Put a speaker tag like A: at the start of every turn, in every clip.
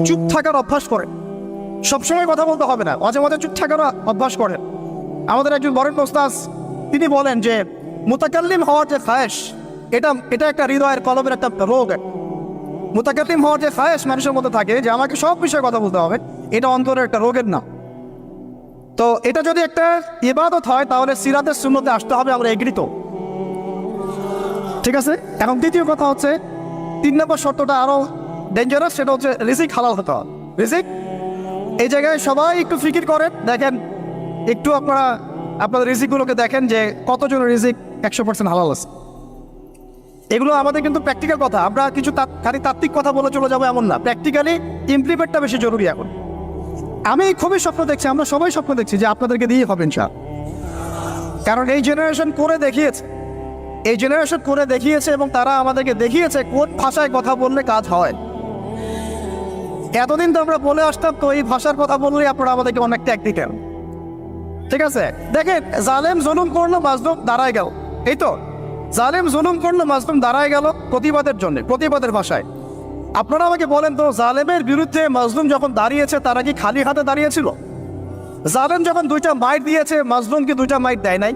A: চুপ থাকার অভ্যাস করেন। সবসময় কথা বলতে হবে না, মাঝে মাঝে চুপ থাকার অভ্যাস করেন। আমাদের একজন বরেন ওস্তাদ তিনি বলেন যে মুতাকাল্লিম হওয়ার যে খায়েশ, এটা একটা হৃদয়ের কলমের একটা রোগ। মুতাকাল্লিম হওয়ার যে খায়েশ মানুষের মধ্যে থাকে যে আমাকে সব বিষয়ে কথা বলতে হবে, এটা অন্তরের একটা রোগের নাম। তো এটা যদি একটা ইবাদত হয় তাহলে সিরাতের সুন্নতে আসতে হবে, আমরা এগ্রিত। ঠিক আছে। এখন দ্বিতীয় কথা হচ্ছে 3 নম্বর শর্তটা আরো ডেঞ্জারাস, সেটা হচ্ছে রিজিক হালাল হতে হবে। রিজিক, এই জায়গায় সবাই একটু ফিকির করেন, দেখেন একটু আপনারা আপনাদের রিজিকগুলোকে দেখেন যে কতজন রিজিক 100% হালাল আছে। এগুলো আমাদের কিন্তু প্র্যাকটিক্যাল কথা, আমরা কিছু খালি তাত্ত্বিক কথা বলে চলে যাবো এমন না, প্র্যাকটিক্যালি ইমপ্লিমেন্টটা বেশি জরুরি। এখন আমি খুবই স্বপ্ন দেখছি, আমরা সবাই স্বপ্ন দেখছি যে আপনাদেরকে দিয়ে হবে ইনশাআল্লাহ। কারণ এই জেনারেশন করে দেখিয়েছে, এবং তারা আমাদেরকে দেখিয়েছে কোন ভাষায় কথা বললে কাজ হয়। এতদিন তো আমরা বলে আসতাম, তো এই ভাষার কথা বললে আপনারা আমাদেরকে অনেক ট্যাগ দিতেন। ঠিক আছে, দেখেন জালেম জুলুম করলো, মাজলুম দাঁড়ায় গেল। এই তো জালেম জুলুম করলো, মাজলুম দাঁড়ায় গেল প্রতিবাদের জন্য, প্রতিবাদের ভাষায়। আপনারা আমাকে বলেন তো, জালেমের বিরুদ্ধে মাজলুম যখন দাঁড়িয়েছে তারা কি খালি হাতে দাঁড়িয়েছিল? জালেম যখন 2টা মাইট দিয়েছে, মাজলুম কি 2টা মাইট দেয় নাই?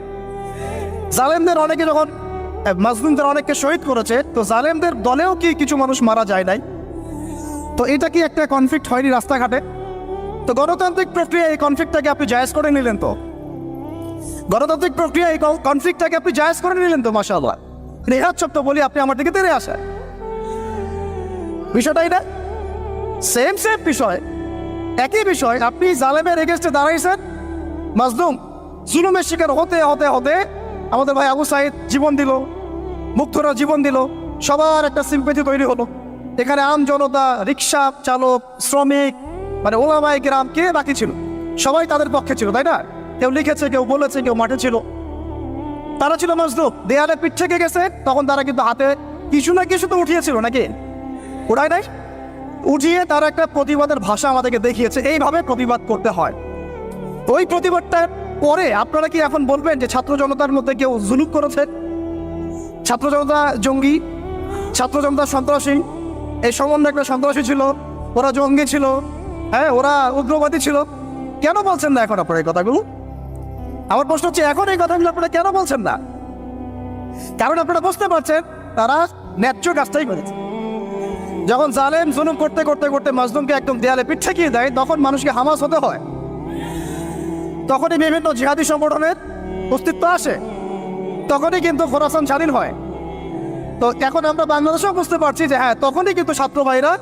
A: জালেমদের অনেকে যখন মাজলুমদের অনেককে শহীদ করেছে, তো জালেমদের দলেও কি কিছু মানুষ মারা যায় নাই? তো এটা কি একটা কনফ্লিক্ট হয়নি রাস্তাঘাটে? তো গণতান্ত্রিক প্রক্রিয়া এই কনফ্লিক্টটাকে আপনি জায়েজ করে নিলেন, তো গণতান্ত্রিক প্রক্রিয়া এই কনফ্লিক্টটাকে আপনি জায়েজ করে নিলেন তো, মাশাআল্লাহ। রেহাত শব্দ বলি আপনি আমার দিকে তেড়ে আসেন, বিষয়টাই না সেম বিষয়, একই বিষয়। আপনি জালেমের এগেইনস্টে দাঁড়াইছেন, মাজলুম জুলুমের শিকার হতে হতে হতে আমাদের ভাই আবু সাইদ জীবন দিল, মুগ্ধরা জীবন দিল, সবার একটা সিম্পেথি তৈরি হলো। এখানে আম জনতা, রিক্সা চালক, শ্রমিক, মানে ওলামায়ে কেরাম, কে বাকি ছিল? সবাই তাদের পক্ষে ছিল, তাই না? কেউ লিখেছে, কেউ বলেছে, কেউ মাঠে ছিল। তারা ছিল মাজলুম, দেয়ালে পিঠ থেকে গেছে, তখন তারা কিন্তু হাতে কিছু না কিছু তো উঠিয়েছিল, নাকি উঠায় নাই? উঠিয়ে তারা একটা প্রতিবাদের ভাষা আমাদেরকে দেখিয়েছে, এইভাবে প্রতিবাদ করতে হয়। ওই প্রতিবাদটার পরে আপনারা কি এখন বলবেন যে ছাত্র জনতার মধ্যে কেউ জুলুম করেছে? ছাত্র জনতা জঙ্গি, ছাত্র জনতা সন্ত্রাসী, এই সম্বন্ধে একটা সন্ত্রাসী ছিল, ওরা জঙ্গি ছিল, হ্যাঁ ওরা উগ্রবাদী ছিল। কেন বলছেন না এখন আপনারা এই কথাগুলো? আমার প্রশ্ন হচ্ছে, এখন এই কথাগুলো আপনারা কেন বলছেন না? কারণ আপনারা বুঝতে পারছেন তারা ন্যায্য কাজটাই করেছে। যখন জালেম জুলুম করতে করতে করতে মাজলুমকে একদম দেয়ালে পিঠ ঠেকিয়ে দেয়, তখন মানুষকে হামাস হতে হয়, তখনই বিভিন্ন জিহাদি সংগঠনের অস্তিত্ব আসে, তখনই কিন্তু খোরাসান স্বাধীন হয়। তো এখন আমরা বাংলাদেশেও বুঝতে পারছি যে হ্যাঁ, তখনই কিন্তু ছাত্র ভাইরা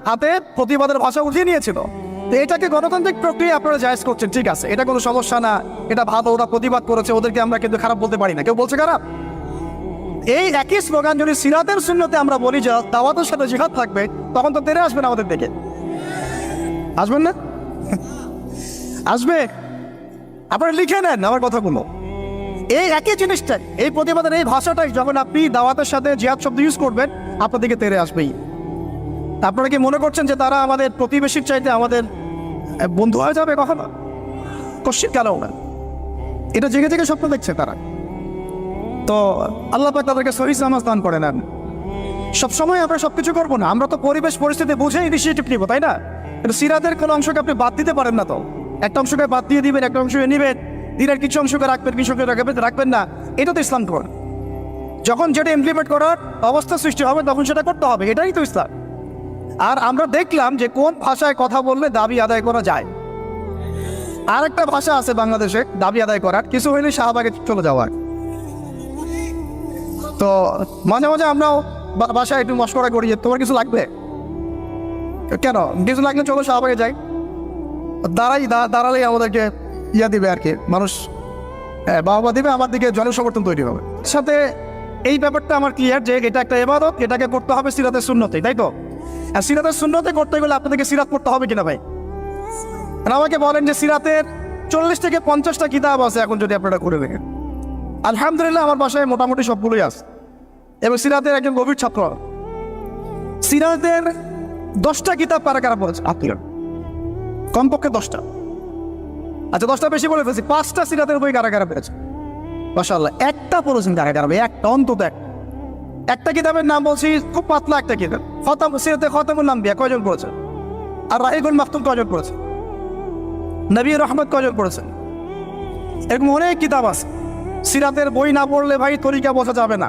A: হাতে প্রতিবাদের ভাষা উঠিয়ে নিয়েছিল। তো এটাকে গণতান্ত্রিক প্রক্রিয়া আপনারা জায়েজ করছেন, ঠিক আছে, এটা কোনো সমস্যা না, এটা ভালো, ওরা প্রতিবাদ করেছে, ওদেরকে আমরা কিন্তু খারাপ বলতে পারি না। কেউ বলছে খারাপ? এই একই স্লোগান যদি সিরাতের সুন্নতে আমরা বলি যে দাওয়াতের সাথে জিহাদ থাকবে, তখন তো তেরে আসবেন আমাদের দিকে, আসবেন না? আসবে। আপনারা লিখে নেন আমার কথাগুলো। এই একই জিনিসটাই, এই প্রতিবাদের এই ভাষাটাই যখন আপনি দাওয়াতের সাথে জিহাদ শব্দ ইউজ করবেন, আপনার দিকে তেরে আসবেই। আপনারা কি মনে করছেন যে তারা আমাদের প্রতিবেশীর চাইতে আমাদের বন্ধু হয়ে যাবে? কখনো কোশ্চিন কেন না, এটা জেগে জেগে স্বপ্ন দেখছে তারা। তো আল্লাহ পাক তাদেরকে সহিহ নামাজ দান করে নেন। সবসময় আমরা সবকিছু করবো না, আমরা তো পরিবেশ পরিস্থিতি বুঝে ইনিশিয়েটিভ নিব, তাই না? কিন্তু সিরাতের কোনো অংশকে আপনি বাদ দিতে পারেন না। তো একটা অংশকে বাদ দিয়ে দিবেন, একটা অংশকে নিবেন, দিনের কিছু অংশকে রাখবেন, কিছু অংশকে রাখবেন না, এটা তো ইসলাম করেন। যখন যেটা ইমপ্লিমেন্ট করার অবস্থা সৃষ্টি হবে তখন সেটা করতে হবে, এটাই তো ইসলাম। আর আমরা দেখলাম যে কোন ভাষায় কথা বললে দাবি আদায় করা যায়। আর একটা ভাষা আছে বাংলাদেশে দাবি আদায় করার, কিছু হইলে শাহবাগে চলে যাওয়ার। তো মাঝে মাঝে আমরাও বাসায় একটু মশকরা করি যে তোমার কিছু লাগবে, কেন কিছু লাগলে চলো শাহবাগে যাই, দাঁড়ালেই আমাদেরকে ইয়া দিবে আর কি, মানুষ বাহবা দিবে, আমার দিকে জনসমর্থন তৈরি হবে। সাথে এই ব্যাপারটা আমার ক্লিয়ার যে এটা একটা ইবাদত, এটাকে করতে হবে সিরাতের সুন্নতে, তাই তো? আর সিরাতের সুন্নতে করতে গেলে আপনাদেরকে সিরাত পড়তে হবে কিনা ভাই? আমাকে বলেন যে সিরাতের 40 থেকে 50টা কিতাব আছে এখন, যদি আপনারা করে দেখেন। আলহামদুলিল্লাহ আমার বাসায় মোটামুটি সবগুলোই আছে, এবং সিরাতের একজন গভীর ছাত্র। সিরাতের 10টা কিতাব কারা পড়েছে? আপনি কমপক্ষে 10টা। আচ্ছা 10টা বেশি বলে ফেলছি, 5টা সিরাতের বই কারা পেয়েছে? মাশাআল্লাহ। একটা পড়েছেন কারা, একটা, অন্তত একটা কিতাবের নাম বলছি, খুব পাতলা একটা কিতাব, সিরাতে খতামুল আম্বিয়া, কয়জন পড়েছে? আর রাহিকুল মাকতুম কয়জন পড়েছেন? নবী রহমত কয়জন পড়েছেন? এরকম অনেক কিতাব আছে। সিরাতের বই না পড়লে ভাই তরিকা বোঝা যাবে না।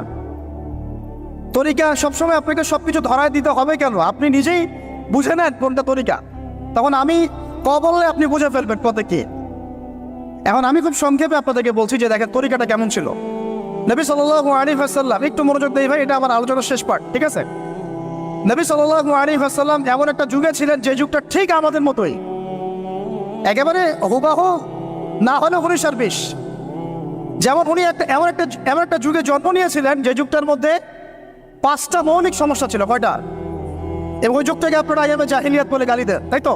A: তরিকা সবসময় আপনাকে সবকিছু ধরায় দিতে হবে কেন? আপনি নিজেই বুঝে নেন কোনটা তরিকা, তখন আমি বললে আপনি বুঝে ফেলবেন পথে কি। এখন আমি খুব সংক্ষেপে আপনাদেরকে বলছি যে দেখেন তরিকাটা কেমন ছিল। নবী সাল্লাল্লাহু আলাইহি ওয়াসাল্লাম, একটু মনোযোগ দেই ভাই, এটা আমার আলোচনার শেষ পার্ট, ঠিক আছে? নবী সাল্লাল্লাহু আলাইহি ওয়াসাল্লাম এমন একটা যুগে ছিলেন যে যুগটা ঠিক আমাদের মতোই, একেবারে হুবাহু না হলেও 1920। যেমন উনি এমন একটা যুগে জন্ম নিয়েছিলেন যে যুগটার মধ্যে 5টা মৌলিক সমস্যা ছিল। কয়টা? এবং ওই যুগটাকে আপনারা আইয়ামে জাহিলিয়াত বলে গালি দেন, তাই তো?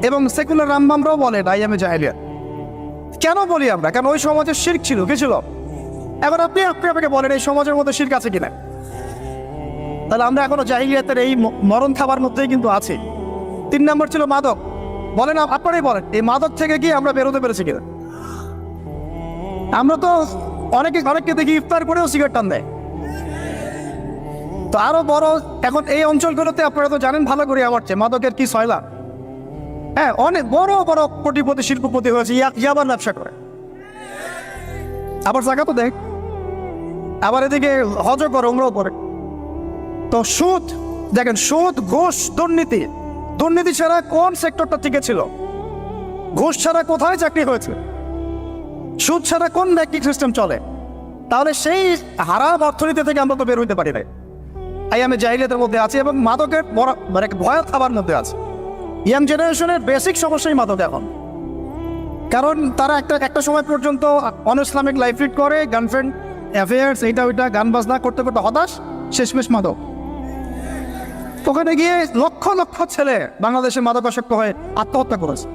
A: এবং সেকুলার রামবামরাও বলেন আইয়ামে জাহিলিয়াত। কেন বলি আমরা? কারণ ওই সমাজে শিরক ছিল। কি ছিল? এবার আপনি আপনাকে বলেন এই সমাজের মধ্যে শিরক আছে কিনা? তাহলে আমরা এখনো জাহিলিয়াতের এই মরণ খাবার মধ্যেই কিন্তু আছি। 3 নম্বর ছিল মাদক। বলেন, আপনারাই বলেন, এই মাদক থেকে কি আমরা বেরোতে পেরেছি কিনা? আমরা তো অনেককে দেখি ইফতার করেও সিগারেট টান দেয়। তো আরো বড়, এখন এই অঞ্চলগুলোতে আপনারা তো জানেন ভালো করে আমার চেয়ে মাদকের কি সয়লা। হ্যাঁ, অনেক বড় বড় কোটিপতি শিল্পপতি হয়েছে ইয়াবার ব্যবসা করে, আবার জাকাতও দেয়, আবার এদিকে হজও করে, উমরাও করে। তো সুদ দেখেন, সুদ, ঘুষ, দুর্নীতি ছাড়া কোন সেক্টরটা টিকে ছিল? ঘুষ ছাড়া কোথায় চাকরি হয়েছে? সুদ ছাড়া কোন ব্যাংকিং সিস্টেম চলে? তাহলে সেই হারাম অর্থনীতি থেকে আমরা তো বের হইতে পারি না। আইয়ামে জাহিলিয়াতের মধ্যে আছে এবং মাদকের মানে ভয়াল খাবার মধ্যে আছে। ইয়াং জেনারেশনের বেসিক সমস্যাই মাদক এখন, কারণ তারা একটা সময় পর্যন্ত অনইসলামিক লাইফ লিড করে, গার্লফ্রেন্ড অ্যাফেয়ার্স, এইটা ওইটা, গান বাজনা করতে করতে হতাশ, শেষমেশ মাদক। ওখানে গিয়ে লক্ষ লক্ষ ছেলে বাংলাদেশে মাদকাসক্ত হয়ে আত্মহত্যা করেছে।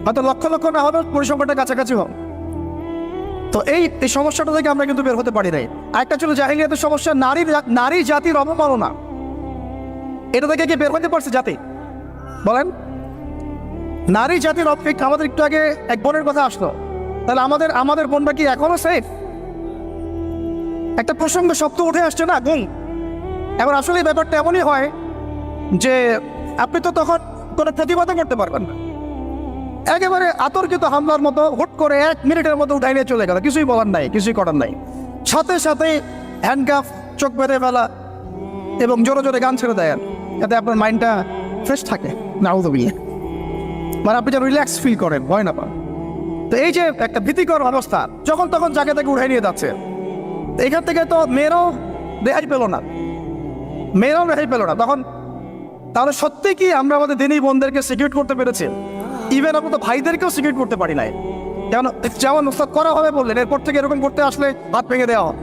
A: হয়তো লক্ষ লক্ষ না হবে, পরিসংখ্যানটা কাছাকাছি হবে। তো এই সমস্যাটা থেকে আমরা কিন্তু বের হতে পারি নাই। আরেকটা ছিল জাহিলিয়াতের সমস্যা, নারী জাতির অবমাননা। এটা থেকে কি বের হতে পারছে জাতি? বলেন, নারী জাতির অপেক্ষা। আমাদের একটু আগে এক বোনের কথা আসলো, তাহলে আমাদের বোনটা কি এখনো সেফ? একটা প্রসঙ্গ শব্দ উঠে আসছে না, গুম। এখন আসলে ব্যাপারটা এমনই হয় যে আপনি তো তখন কোনো প্রতিবাদও করতে পারবেন না। একেবারে আতর্কিত হামলার মতো হুট করে 1 মিনিটের মতো উঠাই নিয়ে চলে গেল, কিছুই বলার নাই, কিছুই করার নাই। সাথে সাথে হ্যান্ডকাফ, চোখ বেঁধে ফেলা এবং জোরে জোরে গান ছেড়ে দেয়, যাতে আপনার মাইন্ডটা ফ্রেশ থাকে। নাউযুবিল্লাহ, মানে আপনি যেন রিল্যাক্স ফিল করেন, ভয় না পান। তো এই যে একটা ভীতিকর অবস্থা, যখন তখন যাকে তাকে উঠাই নিয়ে যাচ্ছে। এখান থেকে তো মেয়েরাও রেহাই পেল না। তখন তাহলে সত্যি কি আমরা আমাদের দিনই বোনদেরকে সিকিউর করতে পেরেছি? ইভেন আমরা তো ভাইদেরকেও সিকিউর করতে পারি নাই। যেমন উস্তাদ করা হবে বললেন, এরপর থেকে এরকম করতে আসলে হাত ভেঙে দেওয়া হবে।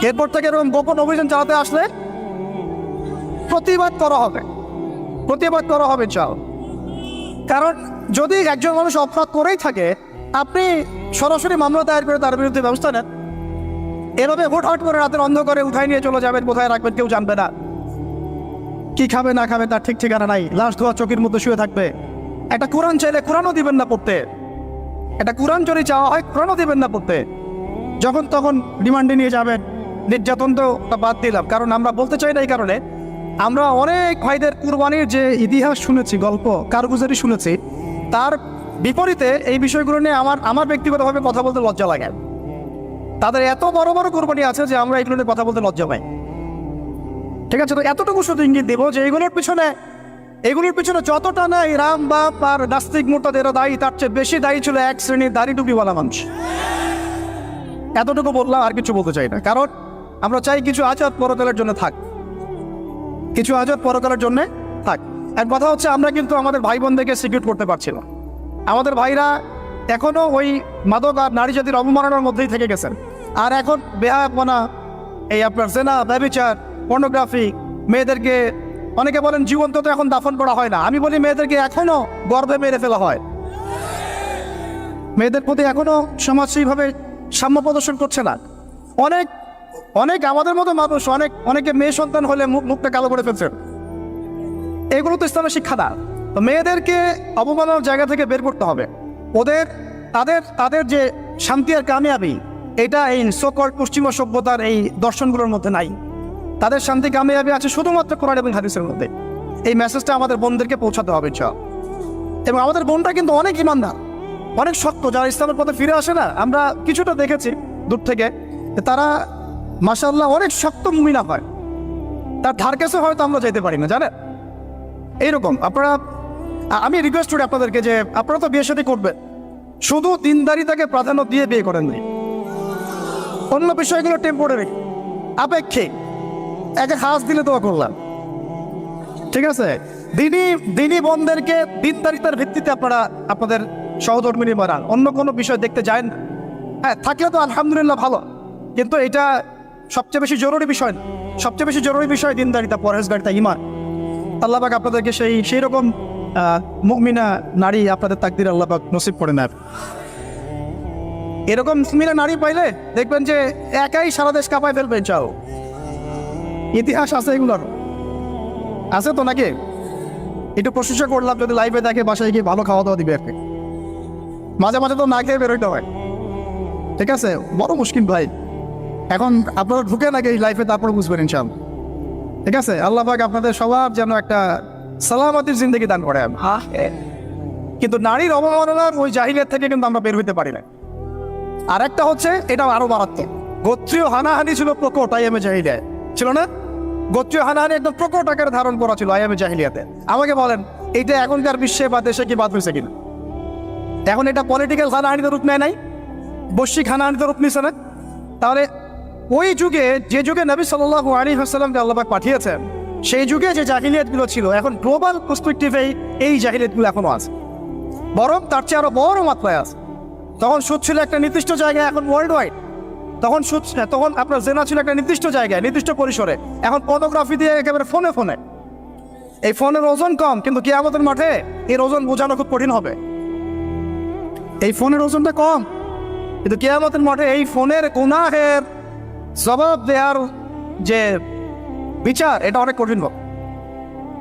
A: এরপর থেকে এরকম গোপন অভিযান চালাতে আসলে প্রতিবাদ করা হবে চাও। কারণ যদি একজন মানুষ অপরাধ করেই থাকে, আপনি সরাসরি মামলা দায়ের করে তার বিরুদ্ধে ব্যবস্থা নেন। এভাবে হুটহাট করে রাতের অন্ধকারে উঠাই নিয়ে চলে যাবেন, কোথায় রাখবেন কেউ জানবে না, কি খাবে না খাবে তার ঠিক ঠিকানা নাই, লাশ ধোয়া চোখের মধ্যে শুয়ে থাকবে। একটা কোরআন চাইলে কোরআনও দিবেন না পড়তে, একটা কোরআন যদি চাওয়া হয় কোরআনও দিবেন না পড়তে। যখন তখন রিমান্ডে নিয়ে যাবেন। নির্যাতন তো বাদ দিলাম, কারণ আমরা বলতে চাই না, এই কারণে আমরা অনেক ভাইদের কুরবানির যে ইতিহাস শুনেছি, গল্প কারগুজারি শুনেছি, তার বিপরীতে এই বিষয়গুলো নিয়ে আমার ব্যক্তিগতভাবে কথা বলতে লজ্জা লাগে। তাদের এত বড় বড় কুরবানি আছে যে আমরা এগুলো নিয়ে কথা বলতে লজ্জা পাই। ঠিক আছে, তো এতটুকু শুধু ইঙ্গিত দেবো যে এগুলোর পিছনে যতটা না এই রাম বাপ আর নাস্তিক মুরতাদেরও দায়ী, তার চেয়ে বেশি দায়ী ছিল এক শ্রেণীর দাড়ি টুপিওয়ালা মানুষ। এতটুকু বললাম, আর কিছু বলতে চাই না। কারণ আমরা চাই কিছু আজাদ পরকালের জন্য থাক। এক কথা হচ্ছে, আমরা কিন্তু আমাদের ভাই বোনদেরকে সিকিউর করতে পারছি না। আমাদের ভাইরা এখনো ওই মাদক আর নারী জাতির অবমাননার মধ্যেই থেকে গেছেন। আর এখন বেহায়াপনা, এই আপনার জেনা, ব্যভিচার, পর্নোগ্রাফি, মেয়েদেরকে অনেকে বলেন জীবন্ত তো এখন দাফন করা হয় না। আমি বলি মেয়েদেরকে এখনো গর্ভে মেরে ফেলা হয়। মেয়েদের প্রতি এখনো সমাজ সেইভাবে সাম্য প্রদর্শন করছে না। অনেক আমাদের মতো মানুষ, অনেকে মেয়ে সন্তান হলে মুখটা কালো করে ফেলছে। এগুলো তো ইসলামের শিক্ষা না। তো মেয়েদেরকে অবমাননার জায়গা থেকে বের করতে হবে। তাদের যে শান্তি আর কামিয়াবি, এটা এই সকল পশ্চিমা সভ্যতার এই দর্শনগুলোর মধ্যে নাই। তাদের শান্তি কামিয়াবি আছে শুধুমাত্র কোরআন এবং হাদিসের মধ্যে। এই মেসেজটা আমাদের বোনদেরকে পৌঁছাতে হবে ইনশাআল্লাহ। এবং আমাদের বোনটা কিন্তু অনেক ইমানদার, অনেক শক্ত, যারা ইসলামের পথে ফিরে আসে না, আমরা কিছুটা দেখেছি দূর থেকে, তারা মাশাআল্লাহ অনেক শক্ত মুমিনা হয়, তার ধার কাছে হয়তো আমরা যেতে পারি না, জানেন। এইরকম আপনারা, আমি রিকোয়েস্ট করি আপনাদেরকে যে আপনারা তো বিয়ে শাদী করবেন, শুধু দিনদারিতাকে প্রাধান্য দিয়ে বিয়ে করেন নি, অন্য বিষয়গুলো টেম্পোরারি, আপেক্ষিক, একে হাস দিলে দোয়া করলাম, ঠিক আছে। দিনী বোনদেরকে দিনদারিতার ভিত্তিতে আপনারা আপনাদের সহধর্মিনী বানান, অন্য কোনো বিষয় দেখতে যায় না। হ্যাঁ, থাকলে তো আলহামদুলিল্লাহ ভালো, কিন্তু এটা সবচেয়ে বেশি জরুরি বিষয় না। সবচেয়ে বেশি জরুরি বিষয় দিনদারিতা, পরহেজগারিতা, ঈমান। আল্লাহ পাক আপনাদেরকে সেই রকম মুমিনা নারী আপনাদের তাকদির আল্লাহ পাক নসিব করে নেয়। এরকম মুমিনা নারী পাইলে দেখবেন যে একাই সারা দেশ কাঁপায় ফেলবে। চাও ইতিহাস আছে, এগুলোর আছে তো নাকি? একটু প্রশংসা করলাম, যদি লাইভে দেখে বাসায় গিয়ে ভালো খাওয়া দাওয়া দিবে আর কি। মাঝে মাঝে তো না খেয়ে বেরোইতে হয়, ঠিক আছে। বড় মুশকিল ভাই, এখন আপনারা ঢুকে নাকি এই লাইফে, তারপরে বুঝবেন ইনশাআল্লাহ, ঠিক আছে। আল্লাহ পাক আপনাদের সবার যেন একটা সালামতির জিন্দেগি দান করে। কিন্তু নারীর অবমাননার ওই জাহিলিয়াত থেকে কিন্তু আমরা বের হইতে পারি না। আর একটা হচ্ছে, এটা আরো মারাত্মক, গোত্রীয় হানাহানি ছিল প্রকট আইয়ামে জাহিলিয়াত, ছিল না? গোত্রীয় হানাহানি একদম প্রকট আকারে ধারণ করা ছিল আইয়ামে জাহিলিয়াতে। আমাকে বলেন, এইটা এখনকার বিশ্বে বা দেশে কি বাদ হয়েছে কিনা? এখন এটা পলিটিক্যাল হানাহানিতে রূপ নেয় নাই, বৈশ্বিক হানাহানিতে রূপ নিছে না? তাহলে ওই যুগে, যে যুগে নবী সাল্লাল্লাহু আলাইহি ওয়াসাল্লামকে আল্লাহ পাক পাঠিয়েছেন, সেই যুগে যে জাহিলিয়াতগুলো ছিল, এখন গ্লোবাল পার্সপেক্টিভে এই জাহিলিয়াতগুলো এখনো আছে, বরং তার চেয়ে আরো বড় মাত্রায় আছে। তখন সুদ ছিল একটা নির্দিষ্ট জায়গায়, এখন ওয়ার্ল্ড ওয়াইড। তখন আপনার জেনা ছিল একটা নির্দিষ্ট জায়গায়, নির্দিষ্ট পরিসরে, এখন পর্নোগ্রাফি দিয়ে একেবারে ফোনে ফোনে। এই ফোনের ওজন কম, কিন্তু কিয়ামতের মাঠে এর ওজন বোঝানো খুব কঠিন হবে। এই ফোনের ওজনটা কম, কিন্তু কিয়ামতের মাঠে এই ফোনের গুনাহের জবাব দেওয়ার যে বিচার, এটা অনেক কঠিন হবে।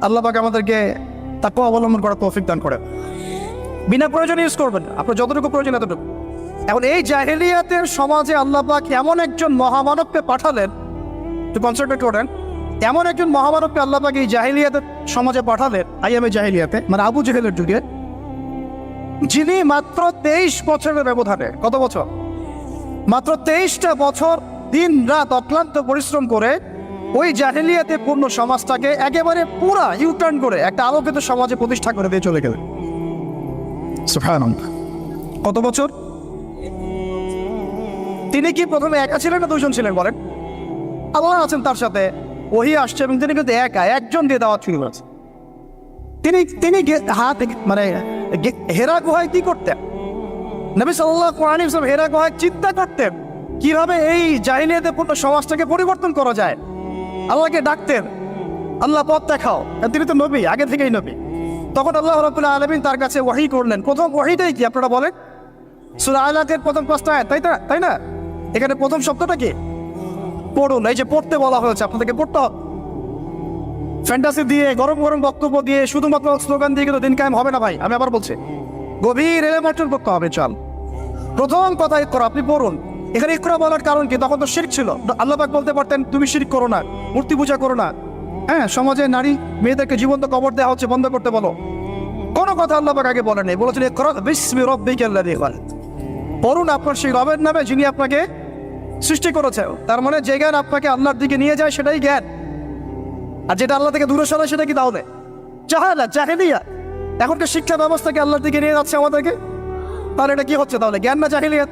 A: আল্লাহ পাক আমাদেরকে তাকওয়া অবলম্বন করার তৌফিক দান করে। বিনা প্রয়োজনে ইউজ করবেন, আপনার যতটুকু প্রয়োজন এতটুকু। এখন এই জাহেলিয়াতের সমাজে আল্লাহ পাক এমন একজন মহামানবকে পাঠালেন, একটু কনসেন্ট্রেট করেন, এমন একজন মহামানবকে আল্লাহ পাক এই জাহেলিয়াতের সমাজে পাঠালেন, আইয়ামে জাহেলিয়াতে, মানে আবু জেহেলের যুগে, যিনি মাত্র 23 বছরের ব্যবধানে, কত বছর? মাত্র 23টা বছর দিন রাত অক্লান্ত পরিশ্রম করে ওই জাহেলিয়াতে পূর্ণ সমাজটাকে একেবারে পুরা ইউটার্ন করে একটা আলোকিত সমাজে প্রতিষ্ঠা করে দিয়ে চলে গেলেন। সুবহানাল্লাহ, কত বছর? তিনি কি প্রথমে একা ছিলেন না দুইজন ছিলেন বলেন? আল্লাহ আছেন তার সাথে, ওহী আসছে, এবং তিনি কিন্তু একজন দিয়ে দাওয়াত শুরু করেছেন। তিনি মানে হেরা গুহায় কি করতেন? নবী সাল্লাল্লাহু আলাইহি ওয়াসাল্লাম হেরা গুহায় চিন্তা করতেন কিভাবে এই জাহিলিয়াতে পূর্ণ সমাজটাকে পরিবর্তন করা যায়। আল্লাহকে ডাকতেন, আল্লাহ পথ দেখাও। তিনি তো নবী, আগে থেকেই নবী। তখন আল্লাহ রাব্বুল আলামিন তার কাছে ওহী করলেন। প্রথম ওহীটাই কি আপনারা বলেন? সূরা আলাকের প্রথম 5টা আয়াত, তাই না? এখানে প্রথম শব্দটা কি? পড়ুন। এই যে পড়তে বলা হয়েছে, আপনাদেরকে পড়তে হবে। ফ্যান্টাসি দিয়ে, গরম গরম বক্তব্য দিয়ে, শুধুমাত্র স্লোগান দিয়ে কিন্তু দিন কায়েম হবে না ভাই। আমি আবার বলছি, গভীর এলেমার্টন করতে হবে। চল, প্রথম কথা ইকরা, আপনি পড়ুন। এখানে ইকরা বলার কারণ কি? তখন তো শিরক ছিল। আল্লাহ পাক বলতে পারতেন তুমি শিরক করো না, মূর্তি পূজা করো না। হ্যাঁ, সমাজে নারী মেয়েদেরকে জীবন্ত কবর দেওয়া হচ্ছে, বন্ধ করতে বলো। কোনো কথা আল্লাহ পাক আগে বলেন নাই, বলেছেন ইকরা বিসমি রাব্বিকাল্লাযী খালাক, পড়ুন আপনার সেই রবের নামে যিনি আপনাকে সৃষ্টি করেছে। তার মানে যে জ্ঞান আপনাকে আল্লাহর দিকে নিয়ে যায় সেটাই জ্ঞান, আর যেটা আল্লাহ থেকে দূরে সরায় সেটা কি? তাহলে জাহেলিয়া। এখনকার শিক্ষা ব্যবস্থাকে আল্লাহর দিকে নিয়ে যাচ্ছে আমাদেরকে, তাহলে এটা কি হচ্ছে? তাহলে জ্ঞান না জাহেলিয়াত?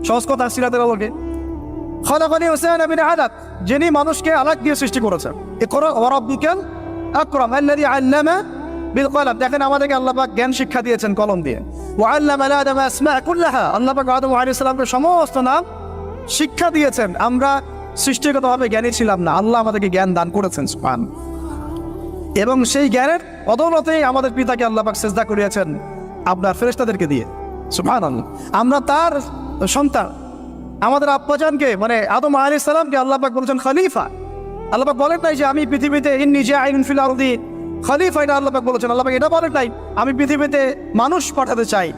A: সহজ কথা, সিরাতের আলোকে, খালাকানি হুসাইন বিন আলাক, যিনি মানুষকে আলাক দিয়ে সৃষ্টি করেছেন। ইকরা ওয়া রাব্বুকাল আকরাম আল্লাযী আল্লামা বিল কলম। দেখেন, আমাদেরকে আল্লাহ পাক জ্ঞান শিক্ষা দিয়েছেন কলম দিয়ে। ওয়া আল্লামা আদama আসমা কুল্লাহা, আল্লাহ পাক আদম আলাইহিস সালামকে সমস্ত নাম শিক্ষা দিয়েছেন। আমরা সৃষ্টিগতভাবে জ্ঞানী ছিলাম না, আল্লাহ আমাদেরকে জ্ঞান দান করেছেন। সুবহান। এবং সেই জ্ঞানের বদৌলতেই আমাদের পিতাকে আল্লাহ পাক সিজদা করিয়েছেন আপনার ফেরেশতাদেরকে দিয়ে। সুবহানাল্লাহ, আমরা তার সন্তান। আমাদের আব্বাজানকে, মানে আদম আলাইহিস সালামকে আল্লাহ পাক বলেছেন খলিফা। আল্লাহ পাক বলেন নাই যে আমি পৃথিবীতে ইন্নী জাইলুন ফিল আরদি খলিফা, এটা আল্লাহ পাক বলেছেন। আল্লাহ পাক এটা বলেন নাই আমি পৃথিবীতে মানুষ পাঠাতে চাই,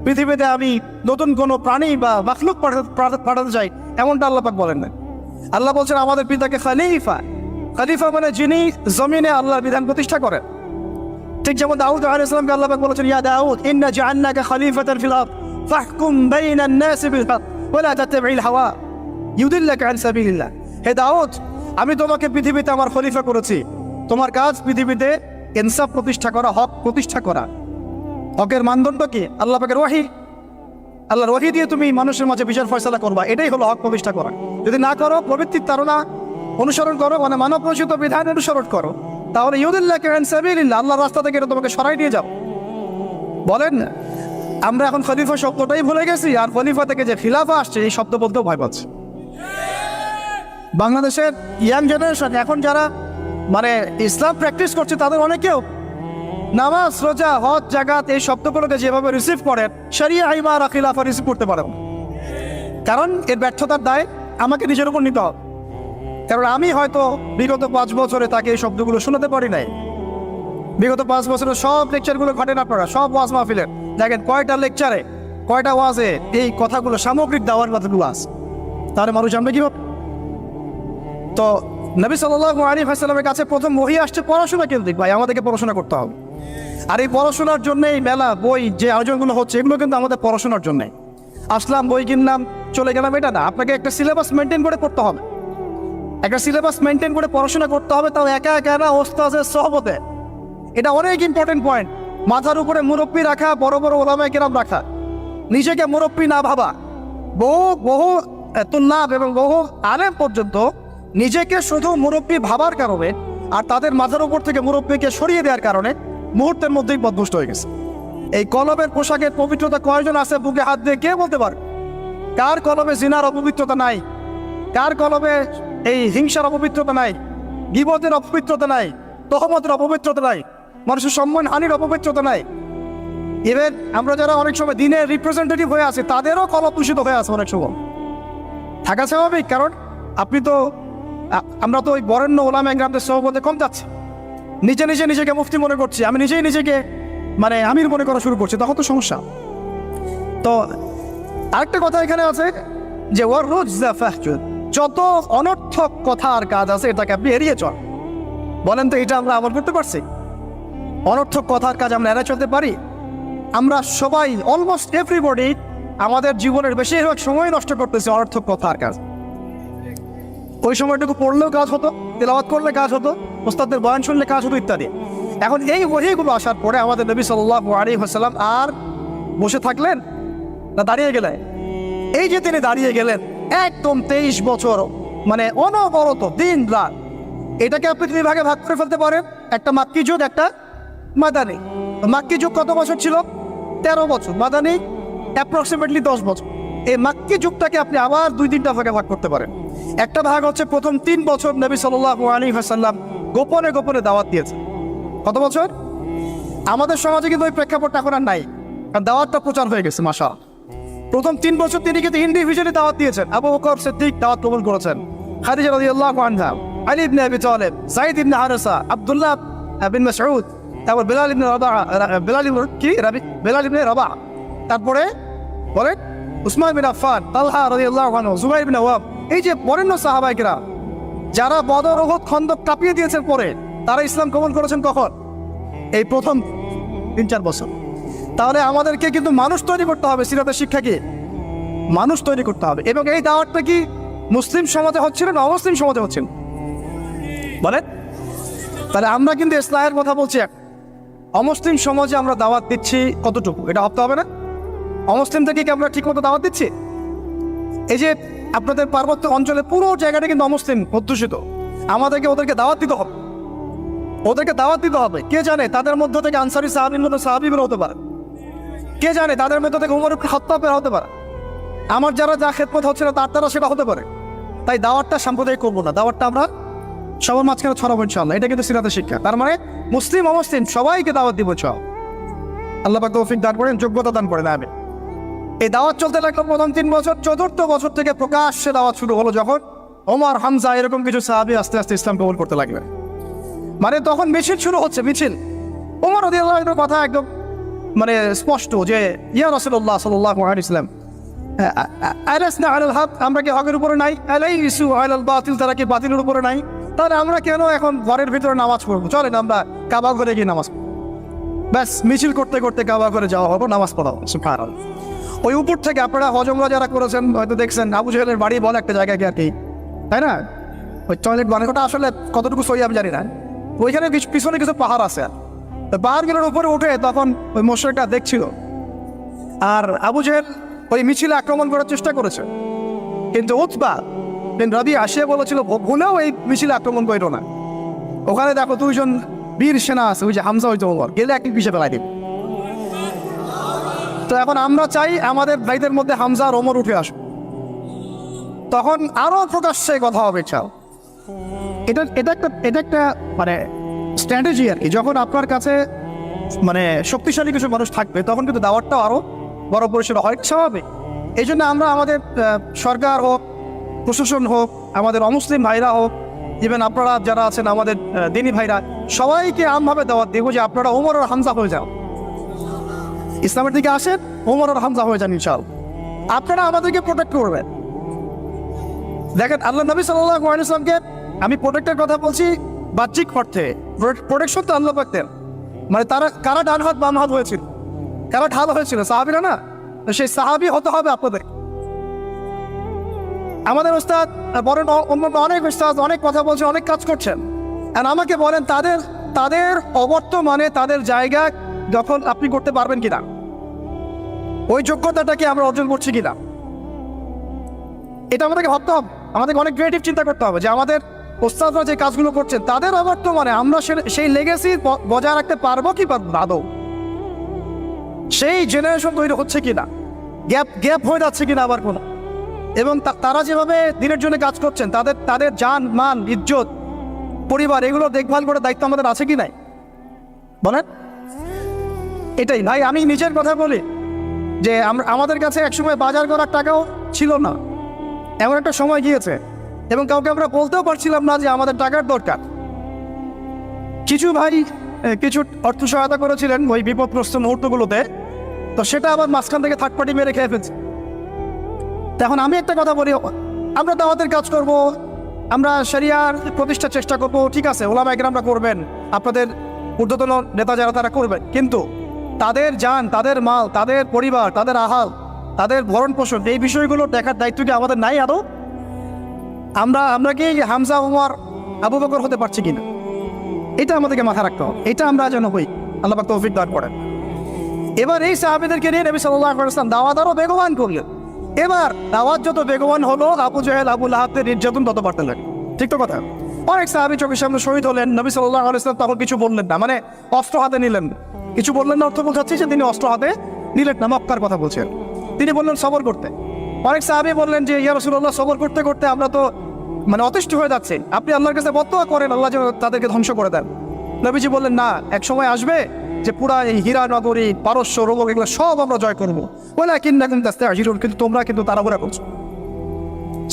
A: পৃথিবীতে আমি নতুন কোনো প্রাণী বা মাখলুক পাঠাতে চাই, এমনটা আল্লাহ পাক বলেন না। আল্লাহ বলছেন আমাদের পিতাকে খলিফা, খলিফা মানে যিনি জমিনে আল্লাহর বিধান প্রতিষ্ঠা করেন। ঠিক যেমন দাউদ আলাইহিস সালামকে আল্লাহ পাক বলেছেন, ইয়া দাউদ ইন্না জাআলনাকা খলিফাতান ফিল আরদ ফাহকুম বাইনান নাসি বিল হক ওয়া লা তাত্তাবি'ল হাওয়া ইউদিল্লাকা আন সাবিলিল্লাহ। হে দাউদ, আমি তোমাকে পৃথিবীতে আমার খলিফা করেছি, তোমার কাজ পৃথিবীতে ইনসাফ প্রতিষ্ঠা করা, হক প্রতিষ্ঠা করা। হকের মানদণ্ড কি? আল্লাহ পাকের ওহী, আল্লাহর ওহী দিয়ে তুমি মানুষের মাঝে বিচার ফয়সালা করবা, এটাই হলো হক প্রতিষ্ঠা করা। যদি না করো, প্রবৃত্তির তাড়না অনুসরণ করো, মানে মানব রচিত বিধান অনুসরণ করো, তাহলে ইউদিল্লাকা আন সাবিলিল্লাহ, আল্লাহর রাস্তা থেকে এটা তোমাকে সরাই নিয়ে যাও। বলেন না, আমরা এখন খলিফা শব্দটাই ভুলে গেছি, আর খলিফা থেকে যে খিলাফা আসছে এই শব্দ বলতেও ভয় পাচ্ছে। বাংলাদেশের ইয়াং জেনারেশন এখন যারা মানে ইসলাম প্র্যাকটিস করছে, তাদের অনেকেও নামাজ, রোজা, হজ, জাকাত এই শব্দগুলোকে যেভাবে রিসিভ করেন, শরিয়া, ইমারা, খিলাফা রিসিভ করতে পারেন। কারণ এর ব্যর্থতার দায় আমাকে নিজের উপর নিতে হবে। কারণ আমি হয়তো বিগত 5 বছরে তাকে এই শব্দগুলো শোনাতে পারি নাই। বিগত 5 বছরে সব লেকচারগুলো ঘটেন আপনারা, সব ওয়াজ মাহফিলের দেখেন কয়টা লেকচারে, কয়টা ওয়াজে এই কথাগুলো, সামগ্রিক দাওয়ার কথাগুলো আছে। তাহলে মানুষ জানবে কীভাবে? তো নবী সাল্লাল্লাহু আলাইহি ওয়াসাল্লামের কাছে প্রথম ওহী আসছে পড়াশোনা কেন্দ্রিক। ভাই, আমাদেরকে পড়াশোনা করতে হবে। আর এই পড়াশোনার জন্য এই মেলা, বই, যে আয়োজনগুলো হচ্ছে, এগুলো কিন্তু আমাদের পড়াশোনার জন্যে। আসলাম, বই কিনলাম, চলে গেলাম, এটা না। আপনাকে একটা সিলেবাস মেনটেন করে পড়তে হবে, একটা সিলেবাস মেনটেন করে পড়াশোনা করতে হবে, তাও একা একা না, ওস্তাদের সহবতে। এটা অনেক ইম্পর্টেন্ট পয়েন্ট। মাথার উপরে মুরব্বী রাখা, বড় বড় ওলামায়ে কেরাম রাখা, নিজেকে মুরব্বী না ভাবা। বহু তুল্লাব এবং বহু আলেম পর্যন্ত নিজেকে শুধু মুরব্বী ভাবার কারণে আর তাদের মাথার উপর থেকে মুরব্বীকে সরিয়ে দেওয়ার কারণে মুহূর্তের মধ্যেই পথভ্রষ্ট হয়ে গেছে। এই কলমের পোশাকের পবিত্রতা কয়জন আছে বুকে হাত দিয়ে কে বলতে পারে? কার কলমে জিনার অপবিত্রতা নাই? কার কলমে এই হিংসার অপবিত্রতা নাই? গীবতের অপবিত্রতা নাই? তহমতের অপবিত্রতা নাই? মানুষের সম্মান হানির অপবিত্রতা নাই? ইভেন আমরা যারা অনেক সময় দিনের রিপ্রেজেন্টেটিভ হয়ে আছি, তাদেরও কলম দূষিত হয়ে আছে অনেক সময়। থাকা স্বাভাবিক, কারণ আমরা তো ওই বরেণ্য ওলামা ইকরামদের সহবতে কম যাচ্ছি। নিজেকে মুফতি মনে করছি, আমি নিজেকে মানে আমির মনে করা শুরু করছি, তখন তো সমস্যা। তো আরেকটা কথা এখানে আছে যে ওয়ার রুজা ফাহজুর, যত অনর্থক কথা আর কাজ আছে এটাকে আপনি এড়িয়ে চল। বলেন তো, এটা আমরা আমল করতে পারছি? অনর্থক কথার কাজ আমরা এড়িয়ে চলতে পারি? আমরা সবাই, অলমোস্ট এভরিবডি, আমাদের জীবনের বেশিরভাগ সময় নষ্ট করতেছি অনর্থক কথার কাজ। ওই সময়টুকু পড়লেও কাজ হতো, তেলাওয়াত করলে কাজ হতো, ওস্তাদের বয়ান শুনলে কাজ হতো, ইত্যাদি। এখন এই ওহীগুলো আসার পরে আমাদের নবী সাল্লাল্লাহু আলাইহি ওয়াসাল্লাম আর বসে থাকলেন না দাঁড়িয়ে গেলেন? এই যে তিনি দাঁড়িয়ে গেলেন, একদম 23 বছর মানে অনবরত দিন রাত, এটাকে আপনি 2 ভাগে ভাগ করে ফেলতে পারেন, একটা মাক্কি যুগ, একটা মাদানী। মাক্কি যুগ কত বছর ছিল? 13 বছর। মাদানী অ্যাপ্রক্সিমেটলি 10 বছর। এই মাক্কি যুগটাকে আপনি আবার 2-3টা ভাগে ভাগ করতে পারেন। একটা ভাগ হচ্ছে প্রথম 3 বছর নবী সাল্লাল্লাহু আলাইহি ওয়াসাল্লাম গোপনে গোপনে দাওয়াত দিয়েছে। কত বছর? আমাদের সমাজে কিন্তু ওই প্রেক্ষাপটটা এখন আর নাই, কারণ দাওয়াতটা প্রচার হয়ে গেছে মাশাআল্লাহ। প্রথম 3 বছর তিনি কিন্তু ইন্ডিভিজুয়ালি দাওয়াত দিয়েছেন। আবু বকর সিদ্দিক দাওয়াত কবুল করেছেন, খাদিজা রাদিয়াল্লাহু আনহা, আলী ইবনে আবি তালিব, যায়েদ ইবনে হারেসা, আব্দুল্লাহ বিন মাসউদ, তারপর বেলাল ইবনে রাবাহ, তারপরে বলেন উসমান বিন আফফান, তালহা রাদিয়াল্লাহু আনহু, জুবাইর বিন আওয়াম। এই যে বরেণ্য সাহাবায়ে কেরাম যারা বদর, উহুদ, খন্দক কাঁপিয়ে দিয়েছেন পরে, তারা ইসলাম কবুল করেছেন কখন? এই প্রথম 3-4 বছর। তাহলে আমাদেরকে কিন্তু মানুষ তৈরি করতে হবে। সিরাতের শিক্ষা কি? মানুষ তৈরি করতে হবে। এবং এই দাওয়াতটা কি মুসলিম সমাজে হচ্ছিল না অমুসলিম সমাজে হচ্ছিল? বলেন। তাহলে আমরা কিন্তু ইসলামের কথা বলছি, অমুসলিম সমাজে আমরা দাওয়াত দিচ্ছি কতটুকু, এটা ভাবতে হবে না? অমুসলিম থেকে কি আমরা ঠিক মতো দাওয়াত দিচ্ছি? এই যে আপনাদের পার্বত্য অঞ্চলে পুরো জায়গাটা কিন্তু অমুসলিম অধ্যুষিত, আমাদেরকে ওদেরকে দাওয়াত দিতে হবে, ওদেরকে দাওয়াত দিতে হবে। কে জানে তাদের মধ্য থেকে আনসারী সাহাবী বের হতে পারে, কে জানে তাদের মধ্য থেকে উমর ইবনে খাত্তাব বের হতে পারে, আমার যারা যা খেদমত হচ্ছে না তার দ্বারা সেটা হতে পারে। তাই দাওয়াতটা সাম্প্রদায়িক করবো না, দাওয়াতটা আমরা সবার মাঝখানে ছড়াবো ইনশাআল্লাহ। এটা কিন্তু সিরাতের শিক্ষা। তার মানে মুসলিম অমুসলিম সবাইকে দাওয়াত দিব। আল্লাহ পাক তৌফিক দান করেন, যোগ্যতা দান করেন। আমি এই দাওয়াত চলতে লাগলো প্রথম 3 বছর। 4র্থ বছর থেকে প্রকাশ্যে দাওয়াত শুরু হলো, যখন ওমর, হামজা এরকম কিছু সাহাবী আস্তে আস্তে ইসলাম কবুল করতে লাগলেন। মানে তখন মিছিল শুরু হচ্ছে, মিছিল। ওমর রাদিয়াল্লাহু আনহুর কথা একদম মানে স্পষ্ট যে ইয়া রাসূলুল্লাহ সাল্লাল্লাহু আলাইহি ওয়াসাল্লাম, আলাসনা আলাল হক, আমরা কি হকের উপরে নাই? আলাইসু আলাল বাতিল, তারা কি বাতিলের উপরে নাই? তাহলে আমরা কেন এখন ঘরের ভিতরে নামাজ পড়বো? চলেন আমরা কাবা ঘরে গিয়ে নামাজ পড়বো। ব্যাস মিছিল করতে করতে কাবা ঘরে যাওয়া হবো, নামাজ পড়া হবে। সুবহানাল্লাহ। ওই উপর থেকে আপনারা হজ উমরা যারা করেছেন হয়তো দেখছেন, আবু জেহেলের বাড়ি বলে একটা জায়গায় কি আর কি, তাই না? ওই টয়লেট বানানোটা আসলে কতটুকু সহি আমি জানি না। ওইখানে পিছনে কিছু পাহাড় আছে, পাহাড়গুলোর উপরে উঠে তখন ওই মোশরিকটা দেখছিল, আর আবু জেহেল ওই মিছিলে আক্রমণ করার চেষ্টা করেছে, কিন্তু উতবা বিন রাবিয়া আসিয়া বলেছিল ভুলেও এই মিছিলে আক্রমণ করো না, ওখানে দেখো দুইজন বীর সেনা আছে, ওই যে হামজা ওই ওমর, গেলে একই পিছিয়ে ফেলাই দিবে। তো এখন আমরা চাই আমাদের ভাইদের মধ্যে হামজা আর ওমর উঠে আসুক, তখন আরো প্রকাশ্যে কথা হবে। চাও এটা একটা মানে স্ট্র্যাটেজি আর কি। যখন আপনার কাছে মানে শক্তিশালী কিছু মানুষ থাকবে তখন কিন্তু দাওয়াতটাও আরো বড় পরিসরে হয়, স্বাভাবিক। এই জন্য আমরা আমাদের সরকার হোক, প্রশাসন হোক, আমাদের অমুসলিম ভাইরা হোক, ইভেন আপনারা যারা আছেন আমাদের দিনী ভাইরা, সবাইকে আমভাবে দাওয়াত দেবো যে আপনারা ওমর আর হামজা হয়ে যাও, ইসলামের দিকে আসেন, ওমর আর হামজা হয়ে যান ইনশাআল্লাহ। আপনারা আমাদেরকে প্রোটেক্ট করবেন। দেখেন আল্লাহ নবী সাল্লাল্লাহু আলাইহি ওয়াসাল্লামকে, আমি প্রোটেক্টের কথা বলছি বাহ্যিক অর্থে, প্রোটেকশন তো আল্লাহ পাক দেন। মানে তারা কারা ডান হাত বাম হাত হয়েছিল, কারা ঢাল হয়েছিল, সাহাবীরা না? সেই সাহাবী হতে হবে আপনাদের। আমাদের ওস্তাদ বলেন, অন্য অনেক ওস্তাদ অনেক কথা বলছে, অনেক কাজ করছেন, আর আমাকে বলেন তাদের অবর্তমানে তাদের জায়গা দখল আপনি করতে পারবেন কিনা, ওই যোগ্যতাটাকে আমরা অর্জন করছি কিনা, এটা আমাদেরকে ভাবতে হবে। আমাদেরকে অনেক ক্রিয়েটিভ চিন্তা করতে হবে যে আমাদের ওস্তাদরা যে কাজগুলো করছেন তাদের অবর্তমানে আমরা সেই লেগেসি বজায় রাখতে পারবো কি পারবো না, আদৌ সেই জেনারেশন তৈরি হচ্ছে কিনা, গ্যাপ হয়ে যাচ্ছে কিনা আবার কোনো, এবং তারা যেভাবে দিনের জন্য কাজ করছেন তাদের জান মান ইজ্জত পরিবার এগুলো দেখভাল করার দায়িত্ব আমাদের আছে কি নাই বলেন? এটাই ভাই, আমি নিজের কথা বলি যে আমাদের কাছে একসময় বাজার করার টাকাও ছিল না, এমন একটা সময় গিয়েছে, এবং কাউকে আমরা বলতেও পারছিলাম না যে আমাদের টাকার দরকার। কিছু ভাই কিছু অর্থ সহায়তা করেছিলেন ওই বিপদগ্রস্ত মুহূর্তগুলোতে, তো সেটা আবার মাঝখান থেকে থার্ড পার্টি মেরে খেয়ে ফেলছে। এখন আমি একটা কথা বলি, আমরা দাওয়াতের কাজ করব, আমরা শরিয়ার প্রতিষ্ঠার চেষ্টা করব, ঠিক আছে, ওলামা ইকরামরা করবেন, আপনাদের ঊর্ধ্বতন নেতা যারা তারা করবেন, কিন্তু তাদের জান, তাদের মাল, তাদের পরিবার, তাদের আহাল, তাদের ভরণ পোষণ, এই বিষয়গুলো দেখার দায়িত্ব কি আমাদের নাই আদৌ? আমরা কি হামজা ওমর আবু বকর হতে পারছি কিনা, এটা আমাদেরকে মাথায় রাখতে হবে। এটা আমরা যেন হই, আল্লাহ পাক তৌফিক দান করেন। এবার এই সাহাবীদেরকে নিয়ে নবী সাল্লাল্লাহু আলাইহি ওয়াসাল্লাম দাওয়াত আরো বেগবান করলেন। এবার দাওয়াত যত বেগবান হলো, আবু জেহেল আবু লাহাবের নির্যাতন তত বাড়তে লাগে। ঠিক তো কথা? অনেক সাহাবী চোখের সামনে শহীদ হলেন, নবী সাল্লাল্লাহু আলাইহি ওয়াসাল্লাম তখন কিছু বললেন না, মানে অস্ত্র হাতে নিলেন, কিছু বললেন না, অর্থ বোঝাচ্ছে যে তিনি অস্ত্র হাতে নিলেন না, মক্কার কথা বলছেন। তিনি বললেন সবর করতে। অনেক সাহাবী বললেন যে ইয়া রাসূলুল্লাহ, সবর করতে করতে আমরা তো মানে অতিষ্ঠ হয়ে যাচ্ছে, আপনি আল্লাহর কাছে বদদোয়া করেন আল্লাহ যেন তাদেরকে ধ্বংস করে দেন। নবীজি বললেন না, এক সময় আসবে যে পুরা এই হীরা নগরী, পারস্য, রোমক এগুলো সব আমরা জয় করবো, বলে কিন্তু তোমরা কিন্তু তাড়াহুড়া করছো।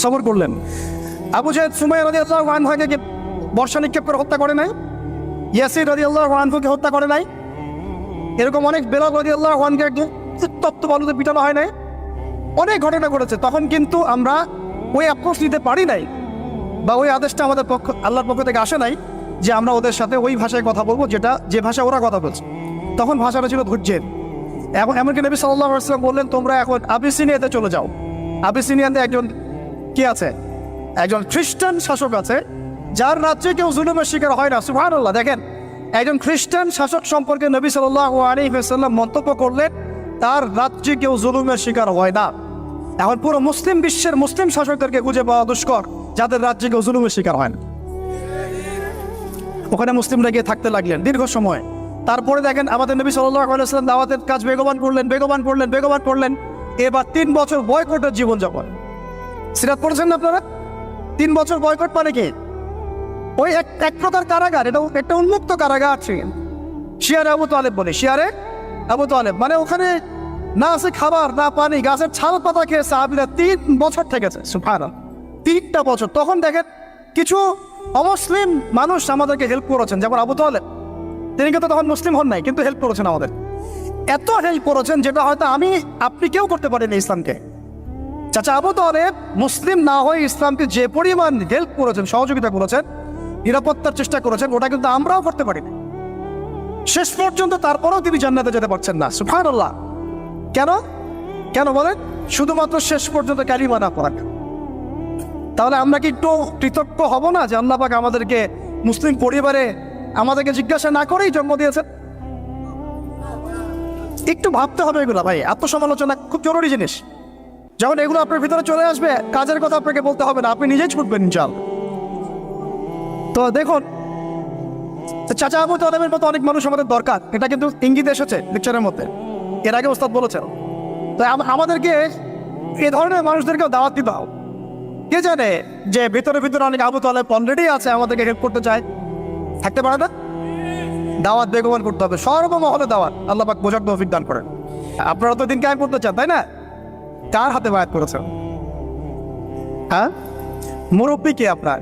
A: সবর করলেন। আবু জাহেল সুমাইয়া রাদিয়াল্লাহু আনহাকে বর্ষা নিক্ষেপ করে হত্যা করে নাই, ইয়াসির রাদিয়াল্লাহু আনহুকে হত্যা করে নাই, এরকম অনেক বেলাল রাদিয়াল্লাহু আনহুকে একদম তপ্ত বালুতে পিটানো হয় নাই, অনেক ঘটনা ঘটেছে। তখন কিন্তু আমরা ওই অ্যাপ্রোচ নিতে পারি নাই, বা ওই আদেশটা আমাদের আল্লাহর পক্ষ থেকে আসে নাই যে আমরা ওদের সাথে ওই ভাষায় কথা বলবো যে ভাষা ওরা কথা বলছে। তখন ভাষাটা ছিল ধৈর্যের। এখন এমনকি নবী সাল্লাল্লাহু আলাইহি ওয়াসাল্লাম বললেন তোমরা এখন আবিসিনিয়াতে চলে যাও। আবিসিনিয়াতে একজন কি আছে, একজন খ্রিস্টান শাসক আছে, যার রাজ্যে কেউ জুলুমের শিকার হয় না। সুবহানাল্লাহ। দেখেন, একজন খ্রিস্টান শাসক সম্পর্কে নবী সাল্লাল্লাহু আলাইহি ওয়াসাল্লাম মন্তব্য করলেন তার রাজ্যে কেউ জুলুমের শিকার হয় না। এখন পুরো মুসলিম বিশ্বের মুসলিম শাসকদেরকে খুঁজে পাওয়া দুষ্কর যাদের রাজ্যে কেউ জুলুমের শিকার হয় না। ওখানে মুসলিমরা গিয়ে থাকতে লাগলেন দীর্ঘ সময়। তারপরে দেখেন আমাদের নবী সাল্লাল্লাহু আলাইহি ওয়াসাল্লাম দাওয়াতের কাজ বেগবান করলেন। এবার 3 বছর বয়কটের জীবনযাপন। সিরাত পড়েছেন না আপনারা? 3 বছর বয়কট মানে কি? ওই এক প্রকার কারাগার, এটা একটা উন্মুক্ত কারাগার ছিল। শিয়ারে আবু তালেব বলে, শিয়ারে আবু তালেব মানে ওখানে না আছে খাবার না পানি, গাছের ছাল পাতা খেয়ে সাহাবীরা 3 বছর থেকেছে। সুবহানাল্লাহ, 3টা বছর। তখন দেখেন কিছু অমুসলিম মানুষ আমাদেরকে হেল্প করেছেন, যেমন আবু তালেব, তিনি কিন্তু তখন মুসলিম হন নাই, কিন্তু হেল্প করেছেন আমাদের। এত হেল্প করেছেন যেটা হয়তো আপনি কেউ করতে পারেনি ইসলামকে। চাচা আবু তালেব মুসলিম না হয়ে ইসলামকে যে পরিমাণ হেল্প করেছেন, সহযোগিতা করেছেন, নিরাপত্তার চেষ্টা করেছেন, ওটা কিন্তু আমরাও করতে পারি না শেষ পর্যন্ত। তারপরেও তিনি জান্নাতে যেতে পারছেন না। সুবহানাল্লাহ। কেন? কেন বলেন? শুধুমাত্র শেষ পর্যন্ত কালিমা না পড়া। তাহলে আমরা কি একটু কৃতজ্ঞ হব না যে আল্লাহ পাক আমাদেরকে মুসলিম পরিবারে আমাদেরকে জিজ্ঞাসা না করেই জন্ম দিয়েছেন? একটু ভাবতে হবে এগুলো ভাই। আত্মসমালোচনা খুব জরুরি জিনিস। যখন এগুলো আপনার ভিতরে চলে আসবে, কাজের কথা আপনাকে বলতে হবে না, আপনি নিজেই ছুটবেন ইনশাআল্লাহ। তো দেখুন, চাচা আবু তালেবের মতো অনেক মানুষ আমাদের দরকার, এটা কিন্তু ইঙ্গিত এসেছে লেকচারের মধ্যে, এর আগে ওস্তাদ বলেছেন। তো আমাদেরকে এই ধরনের মানুষদেরকেও দাওয়াত দিতে হবে। কে জানে যে ভিতরে ভিতরে অনেক আবু তালেব অলরেডি আছে, আমাদেরকে হেল্প করতে চায়, থাকতে পারে না? দাওয়াত বেগমান করতে হবে, সর্বমহলে দাওয়াত। আল্লাহ পাক বোঝার তৌফিক দান করেন। আপনারা তো দিন কায়েম করতে চান, তাই না? কার হাতে বায়াত করেছেন? হ্যাঁ, মুরব্বী কে আপনার?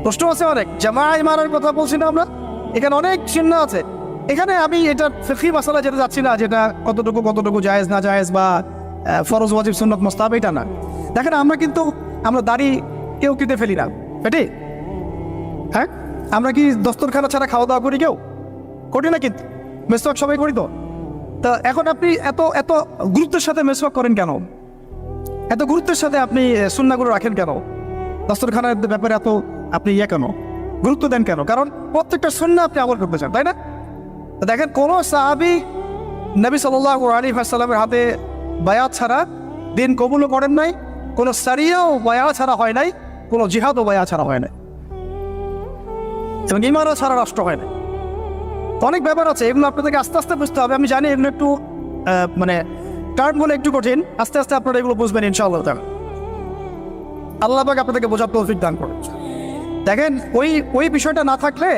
A: প্রশ্ন আছে অনেক। জামাআত মারার কথা বলছি না আমরা? এখানে অনেক চিহ্ন আছে। এখানে আমি এটা ফিকহি মাসালা যেতে যাচ্ছি না, যেটা কতটুকু জায়েজ না জায়েজ বা ফরজ ওয়াজিব সুন্নাত মুস্তাহাব, এটা না। দেখেন, আমরা দাড়ি কেউ কেটে ফেলি না, এটি হ্যাঁ। আমরা কি দস্তরখানা ছাড়া খাওয়া দাওয়া করি? কেউ করি না, কিন্তু মেসওয়াক সবাই করি। তো এখন আপনি এত এত গুরুত্বের সাথে মেসওয়াক করেন কেন? এত গুরুত্বের সাথে আপনি সুন্নাহগুলো রাখেন কেন? দস্তরখানার ব্যাপারে এত আপনি কেন গুরুত্ব দেন কেন? কারণ প্রত্যেকটা সুন্নাহ আপনি আমল করতে চান, তাই না? দেখেন, কোন সাহাবী নবী সাল্লাল্লাহু আলাইহি ওয়াসাল্লামের হাতে বায়াত ছাড়া দিন কবুলও করেন নাই, কোনো সারিয়াও বায়াত ছাড়া হয় নাই, কোনো জিহাদও বায়াত ছাড়া হয় নাই, এবং ইমানও ছাড়া রাষ্ট্র হয় না। অনেক ব্যাপার আছে, এগুলো আপনাদেরকে আস্তে আস্তে বুঝতে হবে। আমি জানি এগুলো একটু মানে টার্ম বলে একটু কঠিন, আস্তে আস্তে আপনারা এগুলো বুঝবেন ইনশাআল্লাহ। আল্লাহ পাক আপনাদেরকে বোঝার তৌফিক দান করুন। দেখেন, ওই বিষয়টা না থাকলে,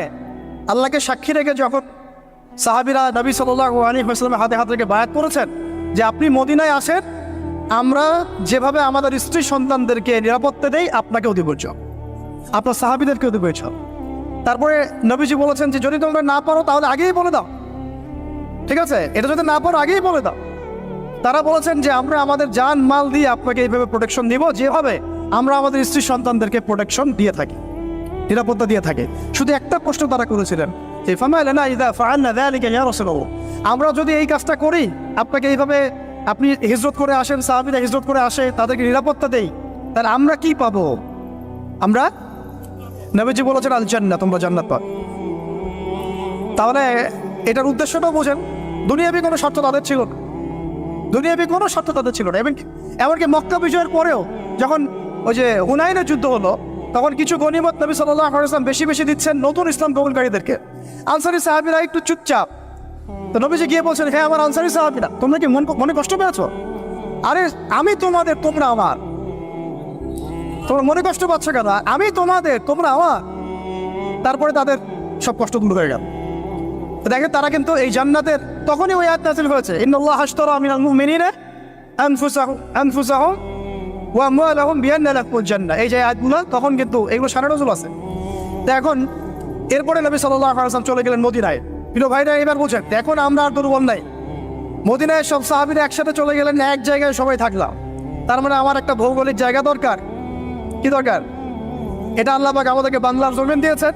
A: আল্লাহকে সাক্ষী রেখে যখন সাহাবীরা নবী সাল্লাল্লাহু আলাইহি ওয়াসাল্লামের হাতে হাত রেখে বায়াত করেছেন যে আপনি মদিনায় আসেন, আমরা যেভাবে আমাদের স্ত্রী সন্তানদেরকে নিরাপত্তা দেই, আপনাকেও দিব, আপনার সাহাবীদেরকেও দিব। তারপরে নবীজি বলেছেন যে যদি তোমরা না পারো তাহলে আগেই বলে দাও, ঠিক আছে? এটা যদি না পারো আগেই বলে দাও। তারা বলেছেন যে আমরা আমাদের জান মাল দিয়ে আপনাকে এইভাবে প্রোটেকশন দিব, যেভাবে আমরা আমাদের স্ত্রী সন্তানদেরকে প্রোটেকশন দিয়ে থাকি, নিরাপত্তা দিয়ে থাকি। শুধু একটা প্রশ্ন তারা করেছিলেন যে ফামা লানা ইযা ফাআলনা যালিকা ইয়া রাসূলুল্লাহ, আমরা যদি এই কাজটা করি, আপনাকে এইভাবে আপনি হিজরত করে আসেন, সাহাবীরা হিজরত করে আসে, তাদেরকে নিরাপত্তা দেই, তাহলে আমরা কি পাবো? আমরা, নবীজি বলেছেন আল জান্নাহ, তোমরা জান্নাত পাবে। তাহলে এটার উদ্দেশ্যটাও বোঝেন। দুনিয়াবি কোনো শর্ত তাদের ছিল না, দুনিয়াবি কোনো শর্ত তাদের ছিল না। এমনকি মক্কা বিজয়ের পরেও যখন ওই যে হুনাইনের যুদ্ধ হলো, তখন কিছু গনিমত নবী সাল্লাল্লাহু আলাইহি ওয়াসাল্লাম বেশি বেশি দিচ্ছেন নতুন ইসলাম কবুলকারীদেরকে। আনসারী সাহাবীরা একটু চুপচাপ। তো নবীজি গিয়ে বলছেন, হ্যাঁ আমার আনসারী সাহাবীরা, তোমরা কি মনে কষ্ট পেয়েছো? আরে আমি তোমাদের, তোমরা আমার। তোমরা মনে কষ্ট পাচ্ছ কেন? আমি তোমাদের, তোমরা আমার। তারপরে তাদের সব কষ্ট দূর হয়ে গেল। দেখেন, তারা কিন্তু এই জান্নাতের তখনই ওই আয়াত নাযিল হয়েছে, ইন্নাল্লাহা আশতারা মিনাল মুমিনিনা আনফুসাহুম ওয়া আমওয়ালাহুম বিআন্না লাহুমুল জান্নাহ। এই যে আয়াতগুলো, তখন কিন্তু এগুলো সারা নজুল আছে। তো এখন এরপরে নবী সাল্লাল্লাহু আলাইহি ওয়াসাল্লাম চলে গেলেন মদিনায়। প্রিয় ভাইরা, এবার বুঝেন, এখন আমরা আর দুর্বল নাই। মদিনায় সব সাহাবীরা একসাথে চলে গেলেন, এক জায়গায় সবাই থাকলাম। তার মানে আমার একটা ভৌগোলিক জায়গা দরকার। কি দরকার? এটা আল্লাহ পাক আমাদেরকে বাংলার জমিন দিয়েছেন,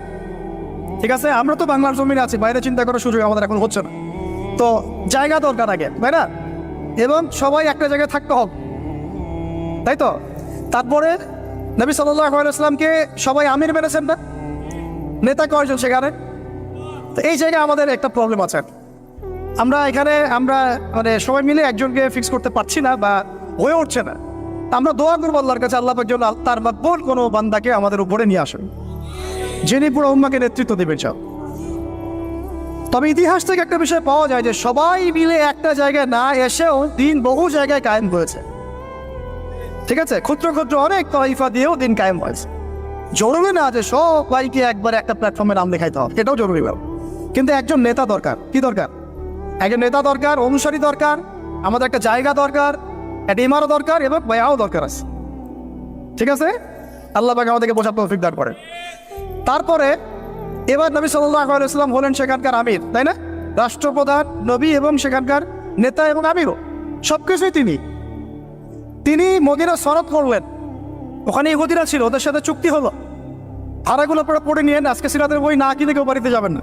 A: ঠিক আছে? আমরা তো বাংলার জমিনে আছি, বাইরে চিন্তা করার সুযোগ আমাদের এখন হচ্ছে না। তো জায়গা দরকার আগে, তাই না? এবং সবাই একটা জায়গায় থাকতে হবে, তাই তো? তারপরে নবী সাল্লাল্লাহু আলাইহি ওয়াসাল্লামকে সবাই আমির মেনেছেন না? নেতা কয়জন সেখানে? তো এই জায়গায় আমাদের একটা প্রবলেম আছে। আমরা এখানে মানে সবাই মিলে একজনকে ফিক্স করতে পারছি না বা হয়ে উঠছে না। আমরা দোয়া করবো আল্লাহর কাছে, আল্লাহ পাক যেন তার মাকবুল কোনো বান্দাকে আমাদের উপরে নিয়ে আসেন, যিনি পুরো উম্মাহকে নেতৃত্ব দেবেন। তবে ইতিহাস থেকে একটা বিষয় পাওয়া যায় যে সবাই মিলে একটা জায়গায় না এসেও দিন বহু জায়গায় কায়েম হয়েছে, ঠিক আছে? ক্ষুদ্র ক্ষুদ্র অনেক তয়ফা দিয়েও দিন কায়েম হয়েছে। জরুরি না যে সবাইকে একবার একটা প্ল্যাটফর্মে নাম লেখাইতে হবে, এটাও জরুরি ব্যাপার। কিন্তু একজন নেতা দরকার। কি দরকার? একজন নেতা দরকার, অনুসারী দরকার, আমাদের একটা জায়গা দরকার, একটা ইমারত দরকার, এবং বয়াও দরকার আছে, ঠিক আছে? আল্লাহ পাক আমাদেরকে বোঝার তৌফিক দান করেন। তারপরে এবার নবী সাল্লাল্লাহু আলাইহি ওয়াসাল্লাম হলেন সেখানকার আমির, তাই না? রাষ্ট্রপ্রধান, নবী এবং সেখানকার নেতা এবং আমিরও, সবকিছুই তিনি মদিনা সনদ করলেন। ওখানে ইহুদিরা ছিল, ওদের সাথে চুক্তি হলো ধারাগুলো আপনারা পড়ে নিয়েন, আজকে সিরাতের বই না কিনে কেউ বাড়িতে যাবেন না।